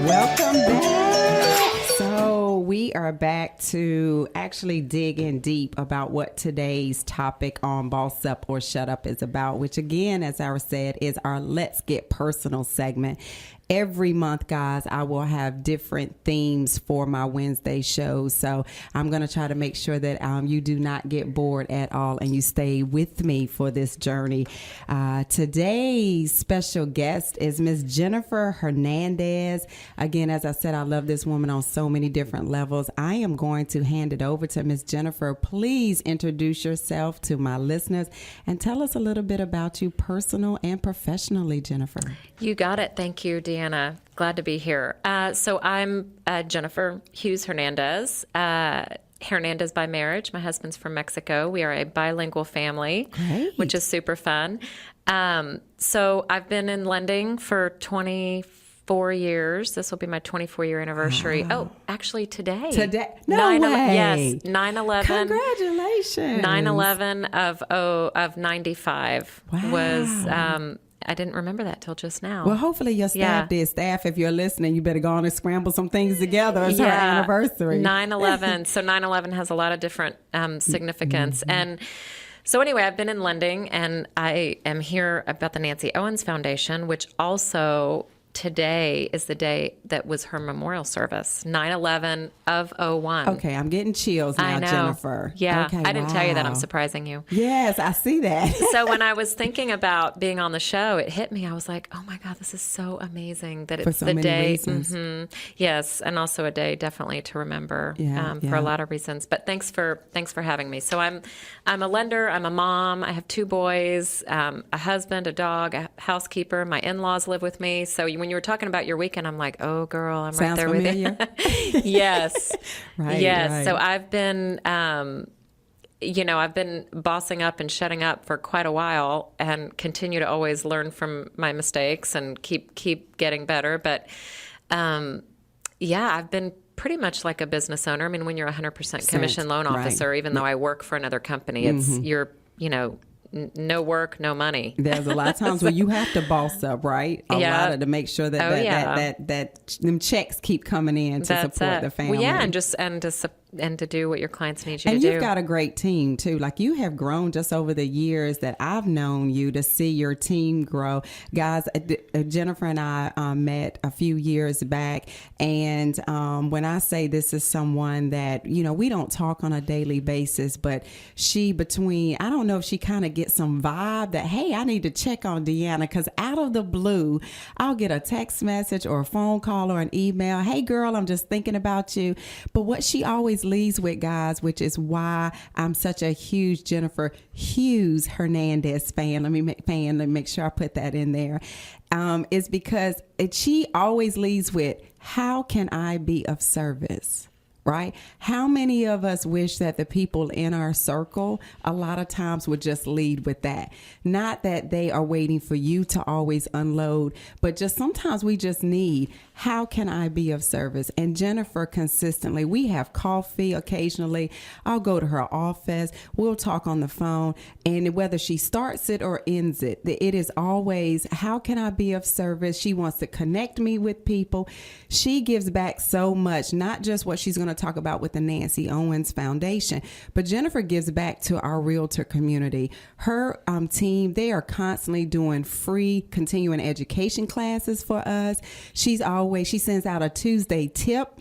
Welcome back. So we are back to actually dig in deep about what today's topic on Boss Up or Shut Up is about, which again, as I said, is our Let's Get Personal segment. Every month, guys, I will have different themes for my Wednesday shows. So I'm going to try to make sure that you do not get bored at all and you stay with me for this journey. Today's special guest is Miss Jennifer Hernandez. Again, as I said, I love this woman on so many different levels. I am going to hand it over to Miss Jennifer. Please introduce yourself to my listeners and tell us a little bit about you personal and professionally, Jennifer. You got it. Thank you, Deanna. Glad to be here. So I'm Jennifer Hughes Hernandez. Hernandez by marriage. My husband's from Mexico. We are a bilingual family, Great. Which is super fun. So I've been in lending for 24 years. This will be my 24-year anniversary. Wow. Oh, actually today. No way. Yes, 9/11. Congratulations. 9/11 of 95 Wow. was... I didn't remember that till just now. Well, hopefully your staff did. Staff, if you're listening, you better go on and scramble some things together. It's her anniversary. 9/11. So 9/11 has a lot of different significance. Mm-hmm. And so anyway, I've been in lending, and I am here about the Nancy Owens Foundation, which also today is the day that was her memorial service, 9/11 of 01. Okay, I'm getting chills now, I know. Jennifer. Yeah, okay, I didn't tell you that. I'm wow. surprising you. Yes, I see that. So when I was thinking about being on the show, it hit me. I was like, oh my God, this is so amazing that it's so the many day. reasons. Mm-hmm. Yes, and also a day definitely to remember for a lot of reasons. But thanks for having me. So I'm a lender. I'm a mom. I have 2 boys, a husband, a dog, a housekeeper. My in-laws live with me. So when you were talking about your weekend, I'm like, oh girl, I'm Sounds right there familiar. with you. Yes. Right. Yes. Right. So I've been, I've been bossing up and shutting up for quite a while and continue to always learn from my mistakes and keep getting better. But, I've been pretty much like a business owner. I mean, when you're 100% commission loan officer, even though I work for another company, it's, no work, no money. There's a lot of times where you have to boss up, right? A lot to make sure that them checks keep coming in to support the family. Well, yeah, and to do what your clients need you to do. And you've got a great team too. Like you have grown just over the years that I've known you to see your team grow. Guys, Jennifer and I met a few years back. And when I say this is someone that, we don't talk on a daily basis, but I don't know if she kind of gets some vibe that, hey, I need to check on Deanna, because out of the blue, I'll get a text message or a phone call or an email. Hey girl, I'm just thinking about you. But what she always leads with, guys, which is why I'm such a huge Jennifer Hughes Hernandez fan. Let me make sure I put that in there. Is because she always leads with, how can I be of service? Right? How many of us wish that the people in our circle a lot of times would just lead with that? Not that they are waiting for you to always unload, but just sometimes we just need, how can I be of service? And Jennifer consistently, we have coffee occasionally. I'll go to her office. We'll talk on the phone. And whether she starts it or ends it, it is always, how can I be of service? She wants to connect me with people. She gives back so much, not just what she's going to talk about with the Nancy Owens Foundation, but Jennifer gives back to our realtor community. Her team, they are constantly doing free continuing education classes for us. She sends out a Tuesday tip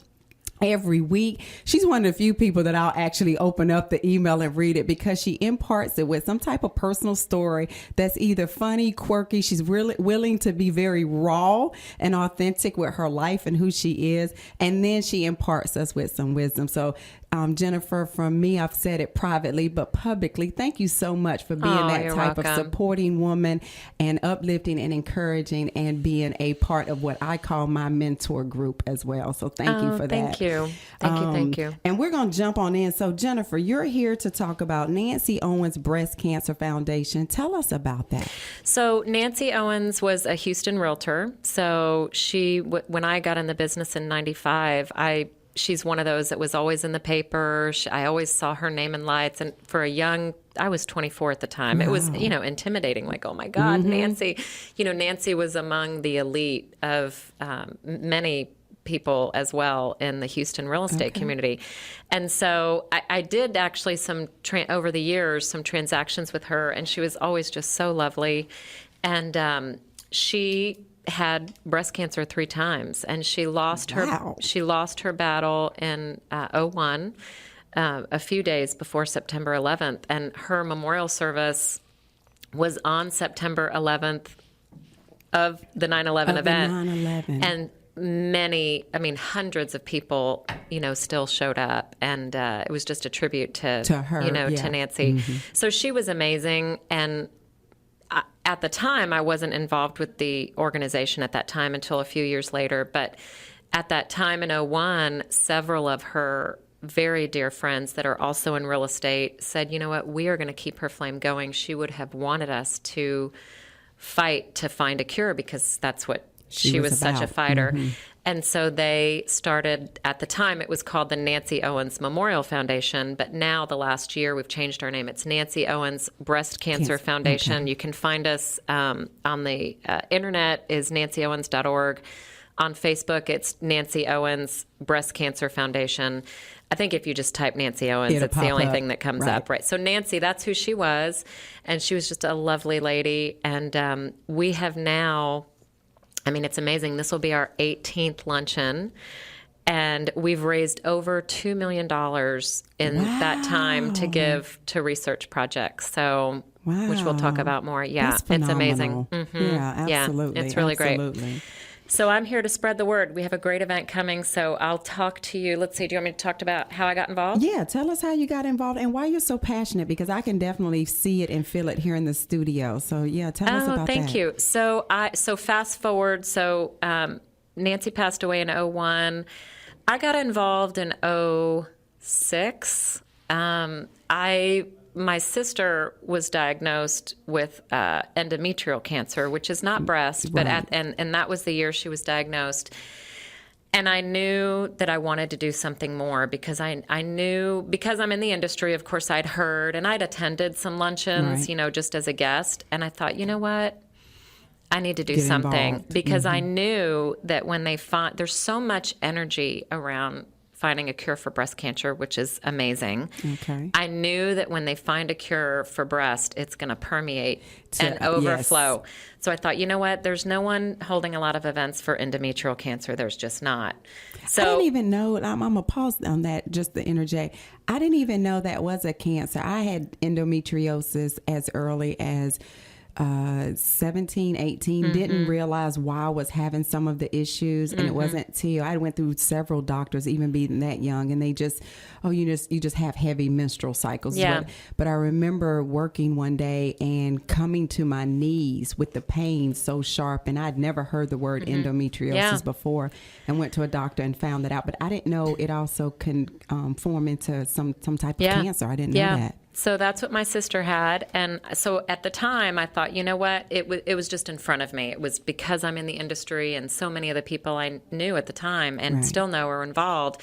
every week. She's one of the few people that I'll actually open up the email and read it, because she imparts it with some type of personal story that's either funny, quirky. She's really willing to be very raw and authentic with her life and who she is. And then she imparts us with some wisdom. So Jennifer, from me, I've said it privately, but publicly, thank you so much for being that type of supporting woman and uplifting and encouraging and being a part of what I call my mentor group as well. So thank you for that. Thank you. Thank you. And we're going to jump on in. So Jennifer, you're here to talk about Nancy Owens Breast Cancer Foundation. Tell us about that. So Nancy Owens was a Houston realtor. So when I got in the business in 95, I she's one of those that was always in the paper. I always saw her name in lights. And for I was 24 at the time. Wow. It was, intimidating. Like, oh my God, Nancy. Nancy was among the elite of many people as well in the Houston real estate community. And so I did actually over the years, some transactions with her, and she was always just so lovely. And she had breast cancer 3 times, and she lost her battle in 2001, a few days before September 11th. And her memorial service was on September 11th of the 9/11 event. 9/11. And hundreds of people, still showed up, and it was just a tribute to her, to Nancy. Mm-hmm. So she was amazing. And at the time, I wasn't involved with the organization at that time until a few years later. But at that time in 2001, several of her very dear friends that are also in real estate said, you know what, we are going to keep her flame going. She would have wanted us to fight to find a cure, because that's what she was such a fighter. Mm-hmm. And so they started, at the time, it was called the Nancy Owens Memorial Foundation, but now the last year we've changed our name. It's Nancy Owens Breast Cancer Foundation. Okay. You can find us on the internet is nancyowens.org. On Facebook, it's Nancy Owens Breast Cancer Foundation. I think if you just type Nancy Owens, it's the only thing that comes up, right? So Nancy, that's who she was, and she was just a lovely lady. And we have now, it's amazing. This will be our 18th luncheon, and we've raised over $2 million in that time to give to research projects. So, which we'll talk about more. Yeah, it's amazing. Mm-hmm. Yeah, absolutely. Yeah, it's really great. So I'm here to spread the word. We have a great event coming, so I'll talk to you. Let's see, do you want me to talk about how I got involved? Yeah, tell us how you got involved and why you're so passionate, because I can definitely see it and feel it here in the studio. So yeah, tell us about that. Thank you. So fast forward. So Nancy passed away in 2001. I got involved in 2006. My sister was diagnosed with endometrial cancer, which is not breast, but and that was the year she was diagnosed. And I knew that I wanted to do something more, because I knew, because I'm in the industry, of course, I'd heard and I'd attended some luncheons, just as a guest. And I thought, you know what? I need to do something involved. Because I knew that when there's so much energy around finding a cure for breast cancer, which is amazing. Okay. I knew that when they find a cure for breast, it's going to permeate and overflow. Yes. So I thought, you know what? There's no one holding a lot of events for endometrial cancer. There's just not. So I didn't even know. I'm going to pause on that just to interject. I didn't even know that was a cancer. I had endometriosis as early as 17, 18, didn't realize why I was having some of the issues. And it wasn't till I went through several doctors, even being that young, and they just, you just have heavy menstrual cycles. Yeah. But I remember working one day and coming to my knees with the pain so sharp, and I'd never heard the word endometriosis before, and went to a doctor and found that out. But I didn't know it also can form into some type of cancer. I didn't know that. So that's what my sister had. And so at the time I thought, you know what, it was just in front of me. It was because I'm in the industry and so many of the people I knew at the time and still know are involved.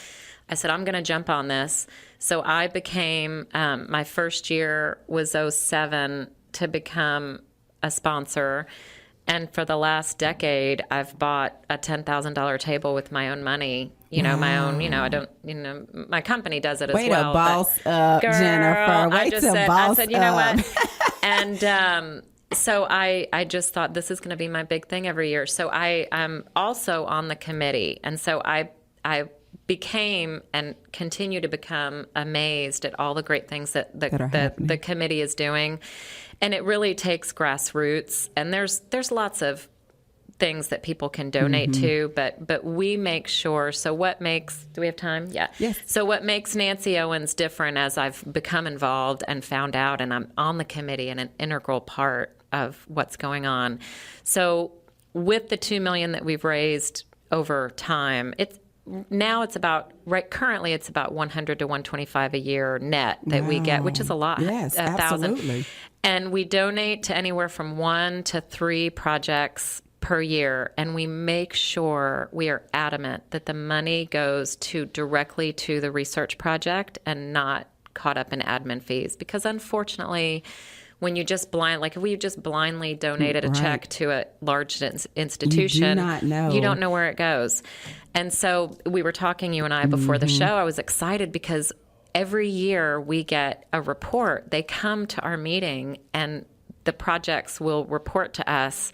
I said, I'm going to jump on this. So I became, my first year was 2007 to become a sponsor. And for the last decade, I've bought a $10,000 table with my own money. My own, I don't, my company does it as well. Way to boss up, girl, Jennifer. I said, you know what? And so I just thought this is going to be my big thing every year. So I'm also on the committee. And so I became and continue to become amazed at all the great things that the committee is doing. And it really takes grassroots. And there's lots of things that people can donate to, but we make sure. So do we have time? Yeah. Yes. So what makes Nancy Owens different, as I've become involved and found out, and I'm on the committee and an integral part of what's going on. So with the $2 million that we've raised over time, currently it's about 100 to 125 a year net that we get, which is a lot. Yes, 1,000. absolutely. And we donate to anywhere from 1 to 3 projects per year, and we make sure we are adamant that the money goes directly to the research project and not caught up in admin fees. Because unfortunately, when you just if we just blindly donated a check to a large institution, you don't know where it goes. And so we were talking, you and I, before the show. I was excited because every year we get a report. They come to our meeting, and the projects will report to us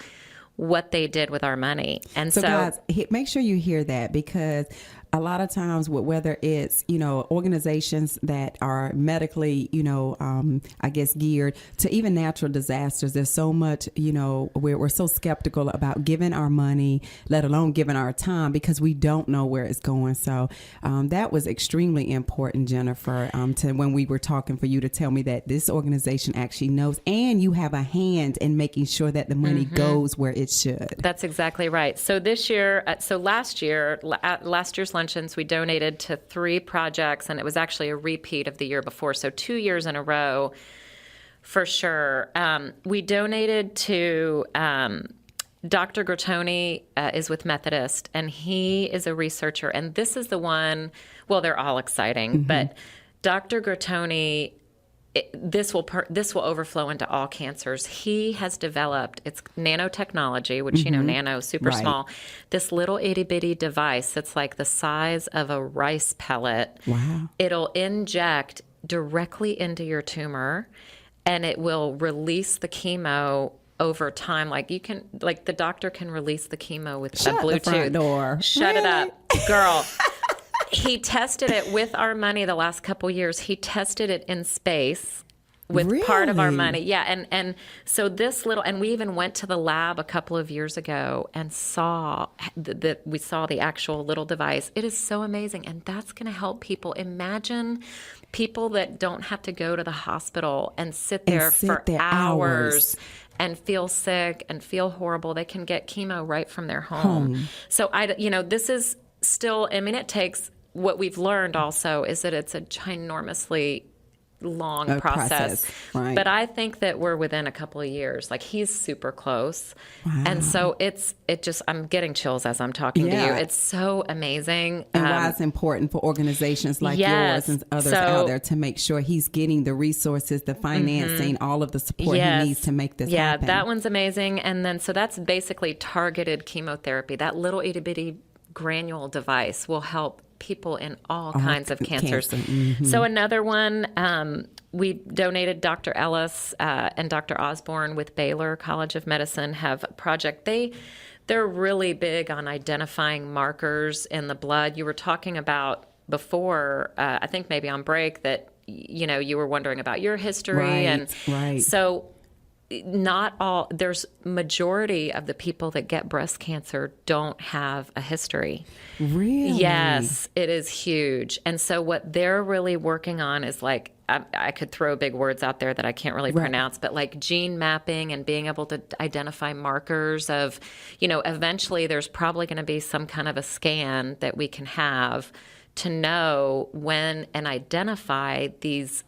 what they did with our money. And so guys, make sure you hear that, because a lot of times, whether it's, organizations that are medically, I guess geared to even natural disasters, there's so much, we're so skeptical about giving our money, let alone giving our time, because we don't know where it's going. So that was extremely important, Jennifer, to when we were talking, for you to tell me that this organization actually knows, and you have a hand in making sure that the money goes where it should. That's exactly right. So last year's luncheons, we donated to 3 projects, and it was actually a repeat of the year before. So 2 years in a row, for sure. We donated to Dr. Grattoni is with Methodist, and he is a researcher. And this is the one, well, they're all exciting, but Dr. Grattoni, this will overflow into all cancers. He has developed, it's nanotechnology, which, nano, super small, this little itty bitty device that's like the size of a rice pellet. Wow. It'll inject directly into your tumor, and it will release the chemo over time. The doctor can release the chemo with a Bluetooth. The front door. Shut it up, girl. He tested it with our money the last couple years. He tested it in space with part of our money. Yeah. And so and we even went to the lab a couple of years ago and saw we saw the actual little device. It is so amazing. And that's going to help people. Imagine people that don't have to go to the hospital and sit there for hours and feel sick and feel horrible. They can get chemo right from their home. So this is still, it takes, what we've learned also is that it's a ginormously long process. Right. But I think that we're within a couple of years. He's super close. Wow. And so I'm getting chills as I'm talking to you. It's so amazing. And why it's important for organizations like yours and others out there to make sure he's getting the resources, the financing, all of the support he needs to make this happen. Yeah, that one's amazing. And then, so that's basically targeted chemotherapy. That little itty bitty granule device will help people in all kinds of cancers. So another one, we donated Dr. Ellis and Dr. Osborne with Baylor College of Medicine have a project. They're really big on identifying markers in the blood. You were talking about before, I think maybe on break, that you were wondering about your history. So there's majority of the people that get breast cancer don't have a history. Really? Yes, it is huge. And so what they're really working on is I could throw big words out there that I can't really pronounce, but gene mapping and being able to identify markers of, eventually there's probably going to be some kind of a scan that we can have to know when and identify these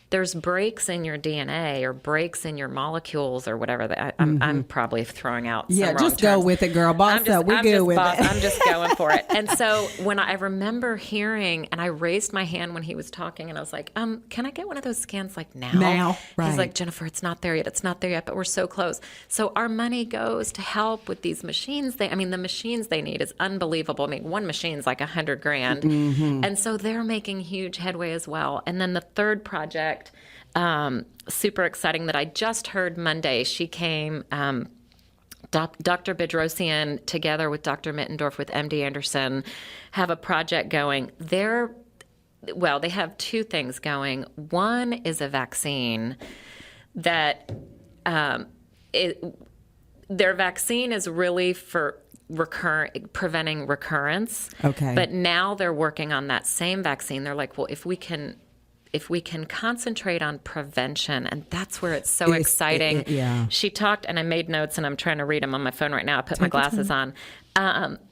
there's breaks in your DNA or breaks in your molecules or whatever. I'm probably throwing out some wrong just terms. Go with it, girl. Boss up. We're good with it. I'm just going for it. And so when I remember hearing, and I raised my hand when he was talking, and I was like, can I get one of those scans now? Now, right. He's like, Jennifer, it's not there yet. It's not there yet, but we're so close. So our money goes to help with these machines. The machines they need is unbelievable. One machine's like $100,000. And so they're making huge headway as well. And then the third project, super exciting, that I just heard Monday. She came, Dr. Bedrosian, together with Dr. Mittendorf with MD Anderson, have a project going. They have 2 things going. One is a vaccine that their vaccine is really for preventing recurrence. Okay. But now they're working on that same vaccine. They're like, well, if we can concentrate on prevention, and that's where it's so exciting. She talked, and I made notes, and I'm trying to read them on my phone right now. I put my glasses on.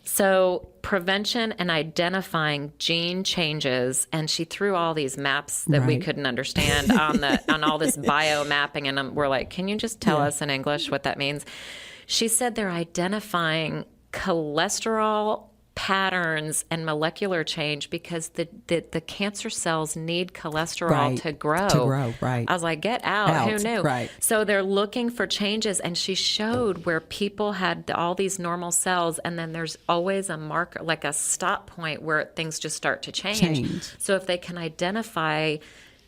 So prevention and identifying gene changes, and she threw all these maps that we couldn't understand on all this bio mapping, and we're like, can you just tell us in English what that means? she said they're identifying cholesterol patterns and molecular change because the cancer cells need cholesterol to grow. Right. I was like, get out. Who knew? Right. So they're looking for changes, and she showed where people had all these normal cells, and then there's always a marker, like a stop point where things just start to change. So if they can identify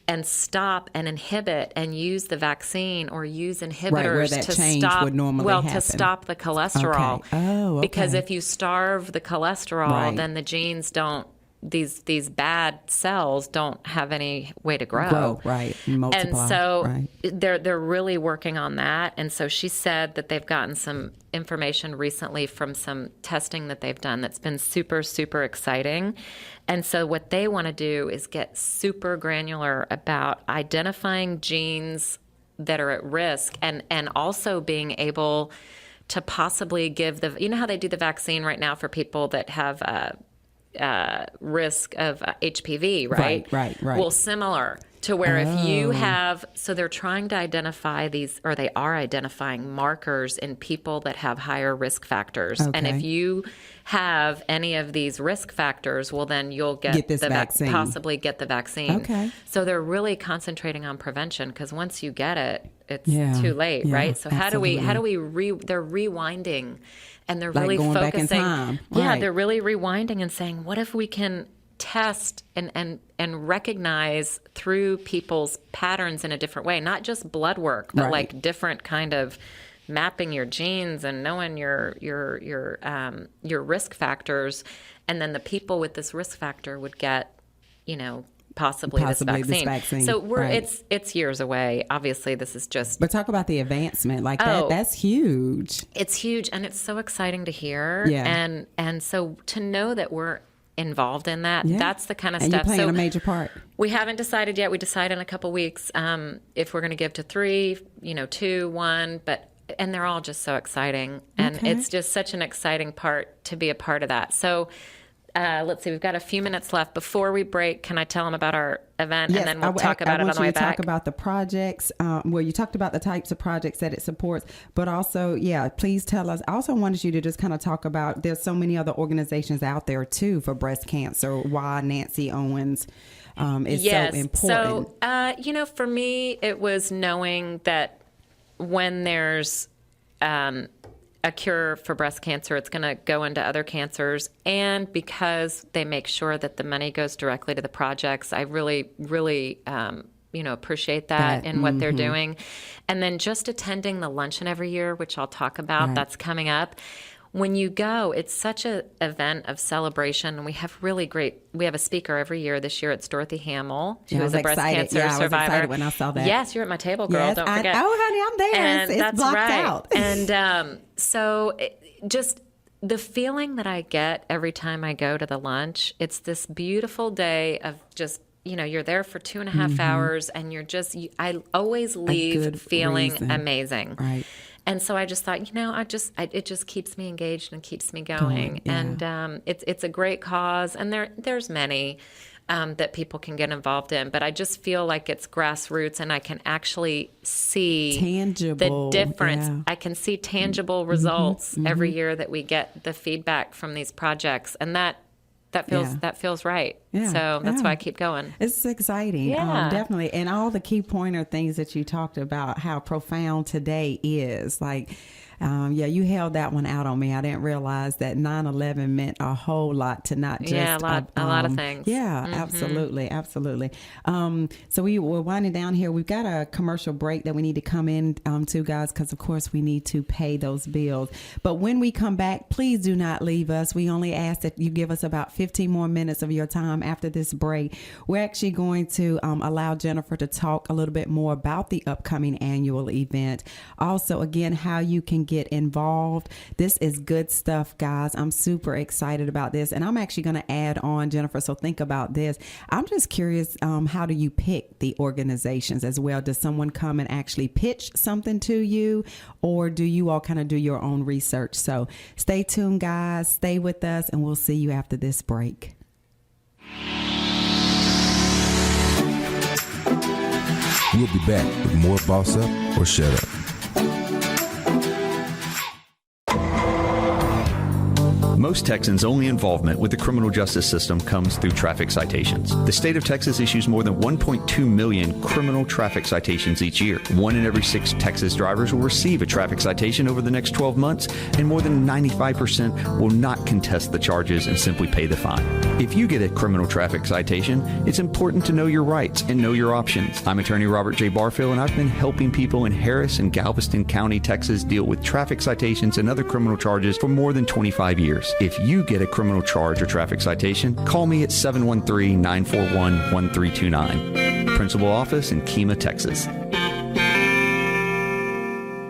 and stop and inhibit and use the vaccine or use inhibitors that to change stop would normally happen. to stop the cholesterol. Okay. Oh, okay. Because if you starve the cholesterol, then the genes don't, these bad cells don't have any way to grow. Multiply. And so they're really working on that. And so she said that they've gotten some information recently from some testing that they've done that's been super, super exciting. And so what they want to do is get super granular about identifying genes that are at risk and also being able to possibly give you know how they do the vaccine right now for people that have risk of HPV, right? Right. Well, similar to where if you have, so they're trying to identify these, or they are identifying markers in people that have higher risk factors. Okay. And if you have any of these risk factors, well, then you'll get this vaccine. Possibly get the vaccine. Okay. So they're really concentrating on prevention because once you get it, it's too late, right? So they're rewinding. And they're really going focusing. Back in time. Yeah, they're really rewinding and saying, what if we can test and recognize through people's patterns in a different way, not just blood work, but like different kind of mapping your genes and knowing your risk factors, and then the people with this risk factor would get, possibly this vaccine. So it's years away. Obviously, this is just. But talk about the advancement like that. That's huge. It's huge, and it's so exciting to hear. Yeah. And so to know that we're involved in that, that's the kind of and stuff. You're playing a major part. We haven't decided yet. We decide in a couple weeks if we're going to give to 3, 2, 1, and they're all just so exciting, and it's just such an exciting part to be a part of that. So. Let's see, we've got a few minutes left. Before we break, can I tell them about our event? Yes, and then we'll talk about it on the way back. I want you to talk about the projects. You talked about the types of projects that it supports, but also, please tell us. I also wanted you to just kind of talk about, there's so many other organizations out there, too, for breast cancer, why Nancy Owens is so important. So, for me, it was knowing that when there's a cure for breast cancer, it's going to go into other cancers. And because they make sure that the money goes directly to the projects, I really, really, appreciate that in what they're doing. And then just attending the luncheon every year, which I'll talk about, that's coming up. When you go, it's such an event of celebration. We have we have a speaker every year. This year it's Dorothy Hamill, who is a breast cancer survivor. I was excited when I saw that. Yes, you're at my table, girl. Don't forget. Honey, I'm there. And it's that's blocked right. out. And just the feeling that I get every time I go to the lunch, it's this beautiful day of just, you're there for 2.5 hours, and I always leave feeling amazing. Right. And so I just thought, it just keeps me engaged and keeps me going. And it's a great cause. And there's many that people can get involved in. But I just feel like it's grassroots, and I can actually see tangible, the difference. Yeah. I can see tangible results every year that we get the feedback from these projects. And that feels right. Yeah. So that's why I keep going. It's exciting. Yeah. Definitely. And all the key pointer things that you talked about, how profound today is. Like, you held that one out on me. I didn't realize that 9/11 meant a whole lot to not just a lot of things. Yeah, absolutely. So we're winding down here. We've got a commercial break that we need to come in to, guys, because of course we need to pay those bills. But when we come back, please do not leave us. We only ask that you give us about 15 more minutes of your time after this break. We're actually going to allow Jennifer to talk a little bit more about the upcoming annual event. Also, again, how you can get involved. This is good stuff, guys. I'm super excited about this. And I'm actually going to add on, Jennifer, so think about this. I'm just curious, how do you pick the organizations as well? Does someone come and actually pitch something to you, or do you all kind of do your own research? So stay tuned, guys. Stay with us, and we'll see you after this break. We'll be back with more Boss Up or Shut Up. Most Texans' only involvement with the criminal justice system comes through traffic citations. The state of Texas issues more than 1.2 million criminal traffic citations each year. 1 in every 6 Texas drivers will receive a traffic citation over the next 12 months, and more than 95% will not contest the charges and simply pay the fine. If you get a criminal traffic citation, it's important to know your rights and know your options. I'm attorney Robert J. Barfield, and I've been helping people in Harris and Galveston County, Texas, deal with traffic citations and other criminal charges for more than 25 years. If you get a criminal charge or traffic citation, call me at 713-941-1329. Principal office in Kemah, Texas.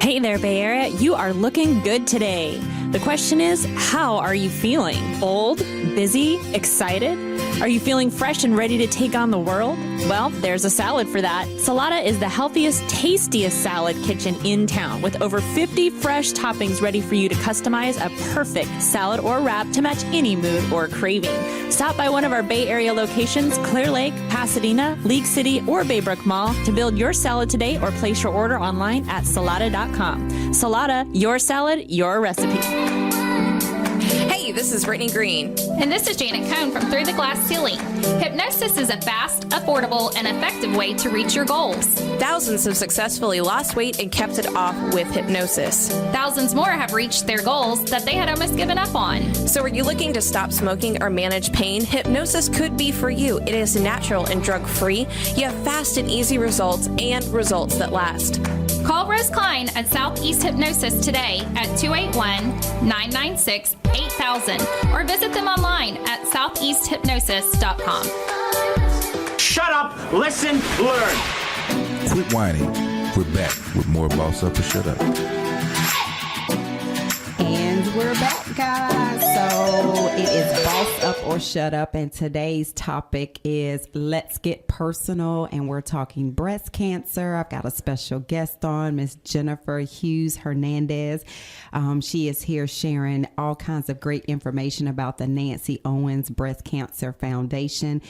Hey there, Bay Area. You are looking good today. The question is, how are you feeling? Old? Busy? Excited? Are you feeling fresh and ready to take on the world? Well, there's a salad for that. Salada is the healthiest, tastiest salad kitchen in town, with over 50 fresh toppings ready for you to customize a perfect salad or wrap to match any mood or craving. Stop by one of our Bay Area locations, Clear Lake, Pasadena, League City, or Baybrook Mall to build your salad today, or place your order online at salada.com. Salada, your salad, your recipe. Hey, this is Brittany Green. And this is Janet Cohn from Through the Glass Ceiling. Hypnosis is a fast, affordable, and effective way to reach your goals. Thousands have successfully lost weight and kept it off with hypnosis. Thousands more have reached their goals that they had almost given up on. So are you looking to stop smoking or manage pain? Hypnosis could be for you. It is natural and drug-free. You have fast and easy results, and results that last. Call Rose Klein at Southeast Hypnosis today at 281-996-8000 or visit them online at southeasthypnosis.com. Shut up, listen, learn. Quit whining. We're back with more Boss Up or Shut Up. And we're back, guys. So it is Boss Up or Shut Up, and today's topic is Let's Get Personal, and we're talking breast cancer. I've got a special guest on, Miss Jennifer Hughes Hernandez. She is here sharing all kinds of great information about the Nancy Owens Breast Cancer Foundation.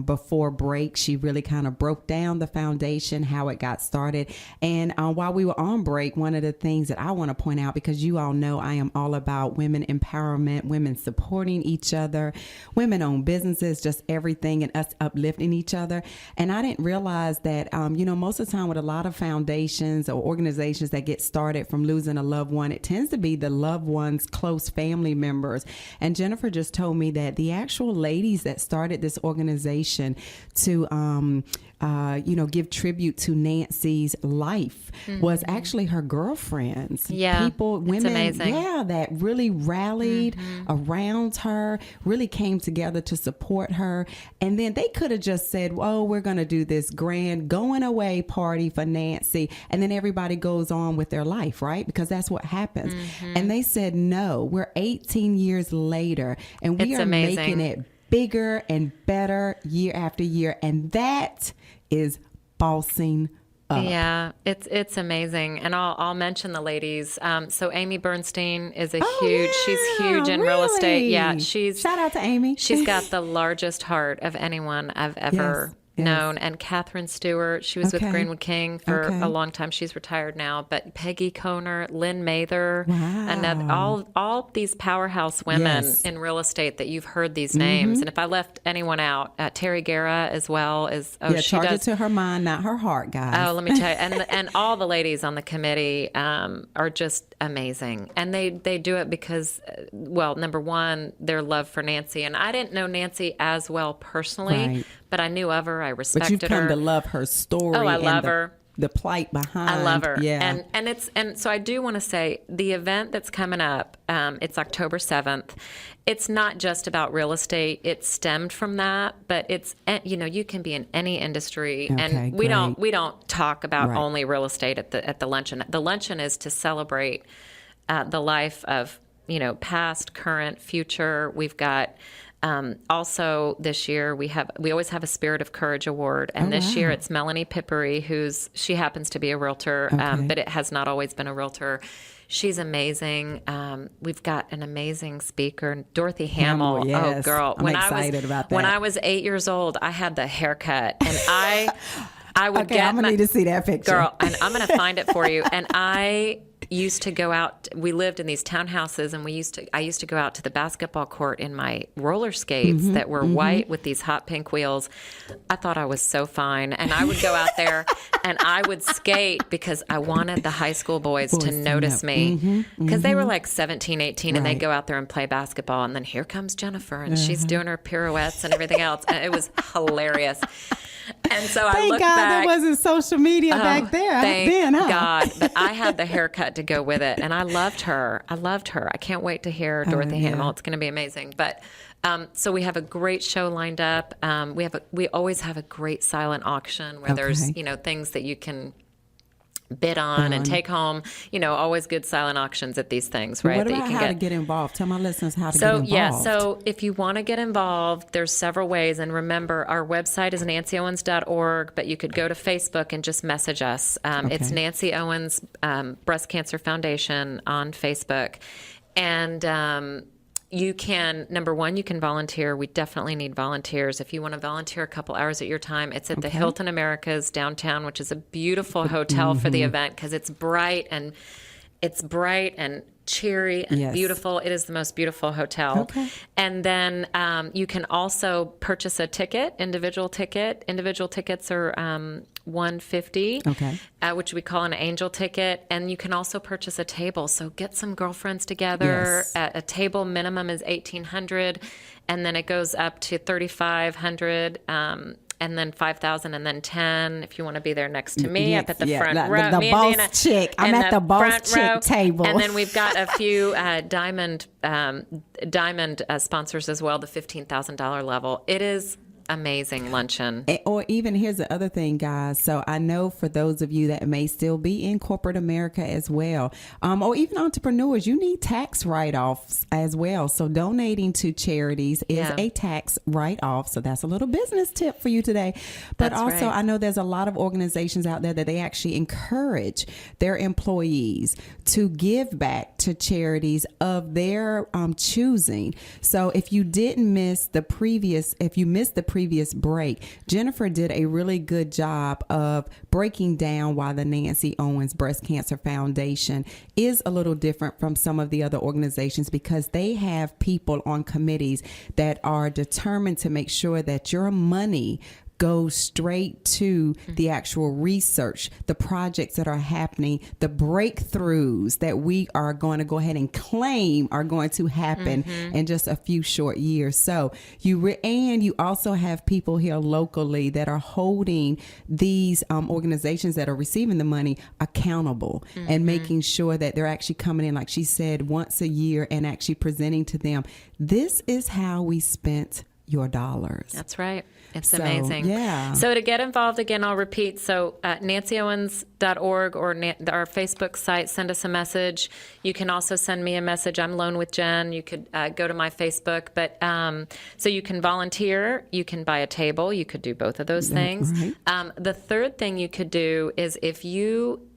Before break, she really kind of broke down the foundation, how it got started. And while we were on break, one of the things that I want to point out, because you all know I am all about women empowerment, women supporting each other, women-owned businesses, just everything, and us uplifting each other. And I didn't realize that, most of the time with a lot of foundations or organizations that get started from losing a loved one, it tends to be the loved one's close family members. And Jennifer just told me that the actual ladies that started this organization to give tribute to Nancy's life was actually her girlfriends. Yeah, people, women, amazing. that really rallied around her, really came together to support her. And then they could have just said, "Oh, we're going to do this grand going away party for Nancy," and then everybody goes on with their life, right? Because that's what happens. And they said, "No, we're 18 years later, and we It's are amazing. making it bigger and better year after year," and that is bossing up. Yeah, it's amazing, and I'll mention the ladies. So Amy Bernstein is she's huge in real estate. Yeah, shout out to Amy. She's got the largest heart of anyone I've ever known. And Catherine Stewart, she was with Greenwood King for a long time. She's retired now. But Peggy Kohner, Lynn Mather, and all these powerhouse women in real estate that you've heard these names. And if I left anyone out, Terry Guerra as well is. She charge does, it to her mind, not her heart, guys. Oh, let me tell you, and all the ladies on the committee are just amazing, and they do it because, number one, their love for Nancy, and I didn't know Nancy as well personally, but I knew of her, I respected her. But you've come to love her story. Oh, I love her. The plight behind. I love her. Yeah. And so I do want to say the event that's coming up, it's October 7th. It's not just about real estate. It stemmed from that, but it's, you can be in any industry, and we don't talk about only real estate at the luncheon. The luncheon is to celebrate the life of, past, current, future. We've got also this year we always have a Spirit of Courage award, and this year it's Melanie Pippery, she happens to be a realtor, but it has not always been a realtor. She's amazing. We've got an amazing speaker, Dorothy Hamill. Yes. Oh, girl! I'm excited about that. When I was 8 years old, I had the haircut, and I would get. I'm gonna need to see that picture, girl, and I'm gonna find it for you. And used to go out. We lived in these townhouses, and I used to go out to the basketball court in my roller skates that were white with these hot pink wheels. I thought I was so fine, and I would go out there and I would skate because I wanted the high school boys to notice me, because they were like 17, 18, and they'd go out there and play basketball, and then here comes Jennifer, and she's doing her pirouettes and everything else, and it was hilarious. And so I Thank look God back. there wasn't social media back there. Thank God. But I had the haircut to go with it, and I loved her. I can't wait to hear Dorothy Hamill. It's going to be amazing. But so we have a great show lined up. We always have a great silent auction where there's things that you can bid on and take home. Always good silent auctions at these things, right? What that you about can how to get involved? Tell my listeners how to get involved. So if you want to get involved, there's several ways. And remember, our website is nancyowens.org, but you could go to Facebook and just message us. It's Nancy Owens Breast Cancer Foundation on Facebook. And you can, number one, you can volunteer. We definitely need volunteers. If you want to volunteer a couple hours at your time, it's at the Hilton Americas downtown, which is a beautiful hotel for the event because it's bright and cheery and beautiful. It is the most beautiful hotel. Okay. And then you can also purchase a ticket, individual ticket. Individual tickets are $150, which we call an angel ticket. And you can also purchase a table. So get some girlfriends together. A table minimum is $1,800, and then it goes up to $3,500. And then $5,000, and then $10,000 if you want to be there next to me up at the front row. The me boss and Deanna chick. I'm at the boss chick row. table. And then we've got a few diamond sponsors as well, the $15,000 level. It is amazing luncheon. Or even here's the other thing, guys. So I know for those of you that may still be in corporate America as well, or even entrepreneurs, you need tax write-offs as well. So donating to charities is a tax write-off. So that's a little business tip for you today. But that's also, right. I know there's a lot of organizations out there that they actually encourage their employees to give back to charities of their choosing. So if you missed the previous break, Jennifer did a really good job of breaking down why the Nancy Owens Breast Cancer Foundation is a little different from some of the other organizations, because they have people on committees that are determined to make sure that your money go straight to the actual research, the projects that are happening, the breakthroughs that we are going to go ahead and claim are going to happen in just a few short years. So you also have people here locally that are holding these organizations that are receiving the money accountable and making sure that they're actually coming in, like she said, once a year and actually presenting to them, this is how we spent your dollars. That's right. It's amazing. Yeah. So to get involved, again, I'll repeat. So nancyowens.org or our Facebook site, send us a message. You can also send me a message. I'm Alone with Jen. You could go to my Facebook. But so you can volunteer. You can buy a table. You could do both of those things. Right. The third thing you could do is, if you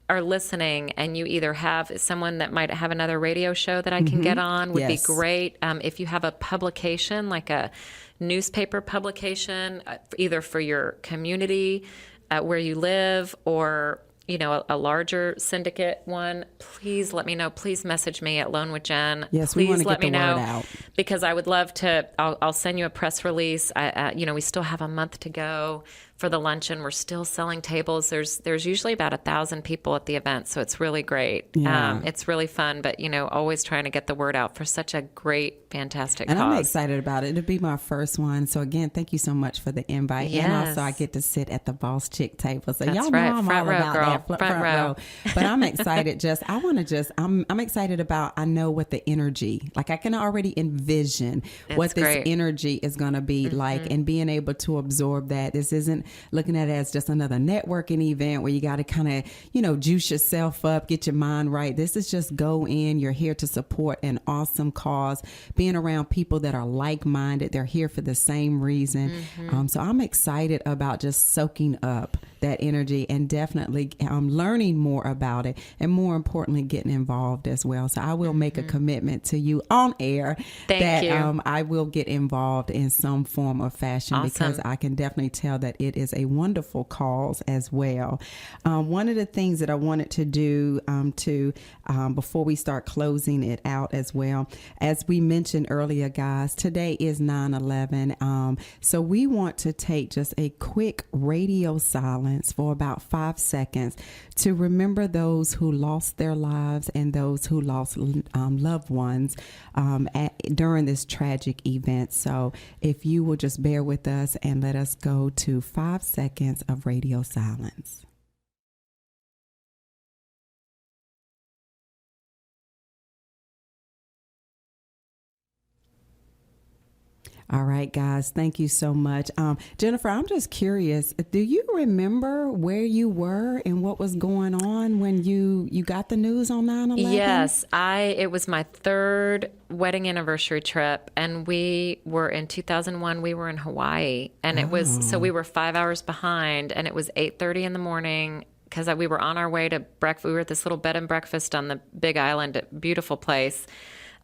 are listening and you either have someone that might have another radio show that I can get on, would be great. If you have a publication, like a newspaper publication, either for your community where you live, or a larger syndicate one, please let me know. Please message me at Alone with Jen. Yes, please we want to let get me the know, word out, because I would love to. I'll send you a press release. We still have a month to go for the luncheon. We're still selling tables. There's usually about 1,000 people at the event, so it's really great. Yeah. It's really fun, but always trying to get the word out for such a great, fantastic and cause. I'm excited about it. It'll be my first one. So again, thank you so much for the invite. Yes. And also I get to sit at the boss chick table. So That's y'all right. know I'm Front all row, about girl. that Front row. But I'm excited. I'm excited about, I know what the energy, like I can already envision what this great. energy is going to be like, and being able to absorb that. This isn't looking at it as just another networking event where you got to kind of, juice yourself up, get your mind right. This is just go in. You're here to support an awesome cause, being around people that are like-minded. They're here for the same reason. So I'm excited about just soaking up that energy, and definitely learning more about it, and more importantly, getting involved as well. So I will make a commitment to you on air Thank you. I will get involved in some form or fashion, because I can definitely tell that it is a wonderful cause as well. One of the things that I wanted to do before we start closing it out as well, as we mentioned earlier, guys, today is 9/11. So we want to take just a quick radio silence for about 5 seconds to remember those who lost their lives and those who lost loved ones during this tragic event. So if you will just bear with us and let us go to 5 seconds of radio silence. All right, guys, thank you so much. Jennifer, I'm just curious, do you remember where you were and what was going on when you got the news on 9/11? Yes, it was my third wedding anniversary trip, and we were in 2001, we were in Hawaii, and it was, so we were 5 hours behind, and it was 8:30 in the morning, because we were on our way to breakfast. We were at this little bed and breakfast on the Big Island, a beautiful place,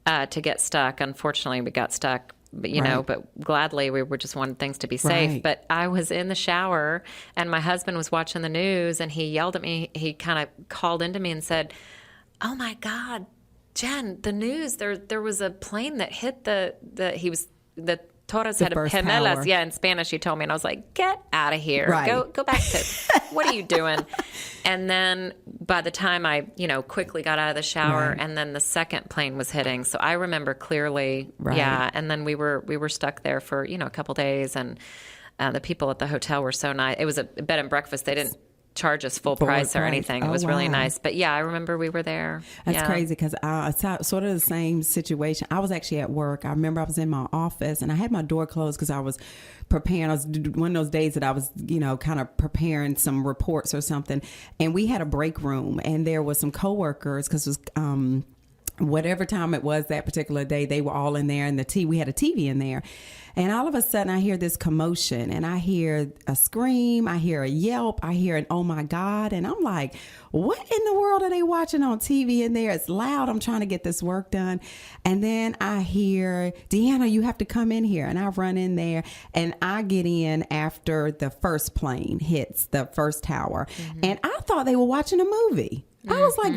to get stuck. Unfortunately, we got stuck. But, but gladly, we were just wanting things to be safe. Right. But I was in the shower, and my husband was watching the news, and he yelled at me. He kind of called into me and said, "Oh my God, Jen, the news! There was a plane that hit the Torres had first gemelas." tower. Yeah, in Spanish, he told me, and I was like, "Get out of here! Right. Go back to what are you doing?" And then by the time I, quickly got out of the shower, Right. and then the second plane was hitting. So I remember clearly. Right. Yeah. And then we were stuck there for, a couple days, and the people at the hotel were so nice. It was a bed and breakfast. They didn't charge us full price or anything. It was really nice. But yeah, I remember we were there. That's crazy, because it's sort of the same situation. I was actually at work. I remember I was in my office, and I had my door closed because I was preparing. I was one of those days that I was, kind of preparing some reports or something. And we had a break room, and there was some coworkers, because it was whatever time it was that particular day, they were all in there, and we had a TV in there. And all of a sudden I hear this commotion, and I hear a scream, I hear a yelp, I hear an "oh my God," and I'm like, what in the world are they watching on TV in there? It's loud. I'm trying to get this work done. And then I hear, "Deanna, you have to come in here." And I run in there, and I get in after the first plane hits the first tower. Mm-hmm. And I thought they were watching a movie. I was like,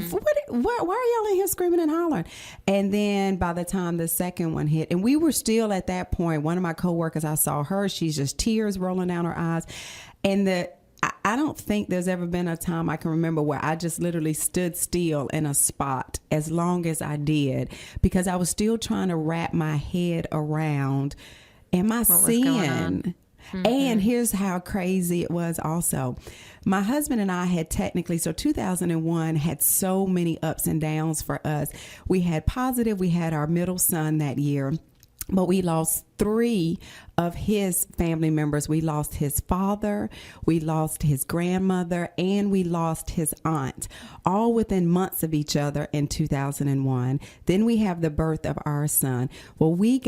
why are y'all in here screaming and hollering? And then by the time the second one hit, and we were still at that point, one of my coworkers, I saw her, she's just tears rolling down her eyes. And I don't think there's ever been a time I can remember where I just literally stood still in a spot as long as I did, because I was still trying to wrap my head around, am I seeing? Mm-hmm. And here's how crazy it was also. My husband and I had so 2001 had so many ups and downs for us. We had positive, we had our middle son that year, but we lost 3 of his family members. We lost his father, we lost his grandmother, and we lost his aunt, all within months of each other in 2001. Then we have the birth of our son. Well, we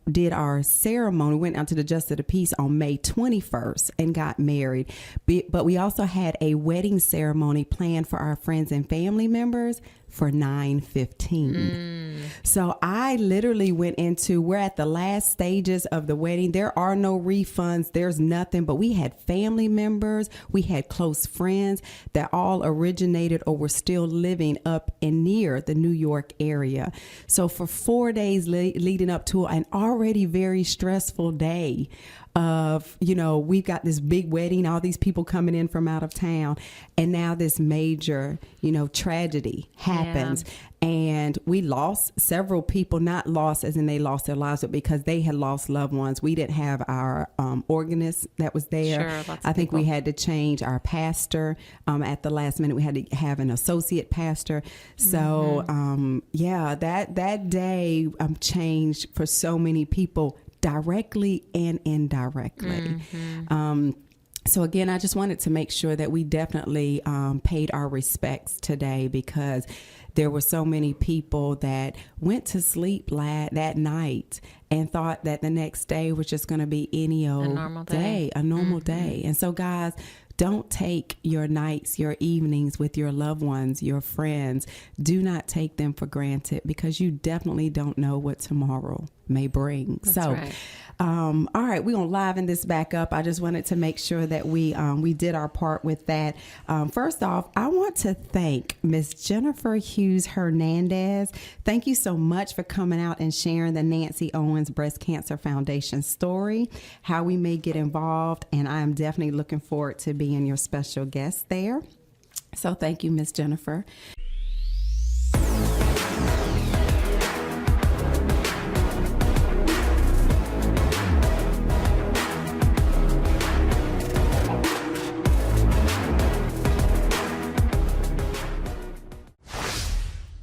did our ceremony, went out to the Justice of the Peace on May 21st and got married. But we also had a wedding ceremony planned for our friends and family members for 9/15. So I literally we're at the last stages of the wedding. There are no refunds. There's nothing, but we had family members. We had close friends that all originated or were still living up and near the New York area. So for 4 days leading up to an already very stressful day of, we've got this big wedding, all these people coming in from out of town, and now this major, tragedy happens. Yeah. And we lost several people, not lost as in they lost their lives, but because they had lost loved ones. We didn't have our organist that was there. Sure, I think we had to change our pastor at the last minute. We had to have an associate pastor. So, that day changed for so many people, directly and indirectly. Mm-hmm. So again, I just wanted to make sure that we definitely paid our respects today, because there were so many people that went to sleep that night and thought that the next day was just going to be any old a normal day. And so guys, Don't take your nights, your evenings with your loved ones, your friends. Do not take them for granted, because you definitely don't know what tomorrow may bring. That's so, right. all right, we're going to liven this back up. I just wanted to make sure that we did our part with that. First off, I want to thank Miss Jennifer Hughes Hernandez. Thank you so much for coming out and sharing the Nancy Owens Breast Cancer Foundation story, how we may get involved, and I am definitely looking forward to being your special guest there. So thank you, Miss Jennifer.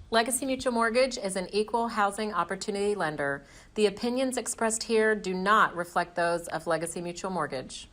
Legacy Mutual Mortgage is an equal housing opportunity lender. The opinions expressed here do not reflect those of Legacy Mutual Mortgage.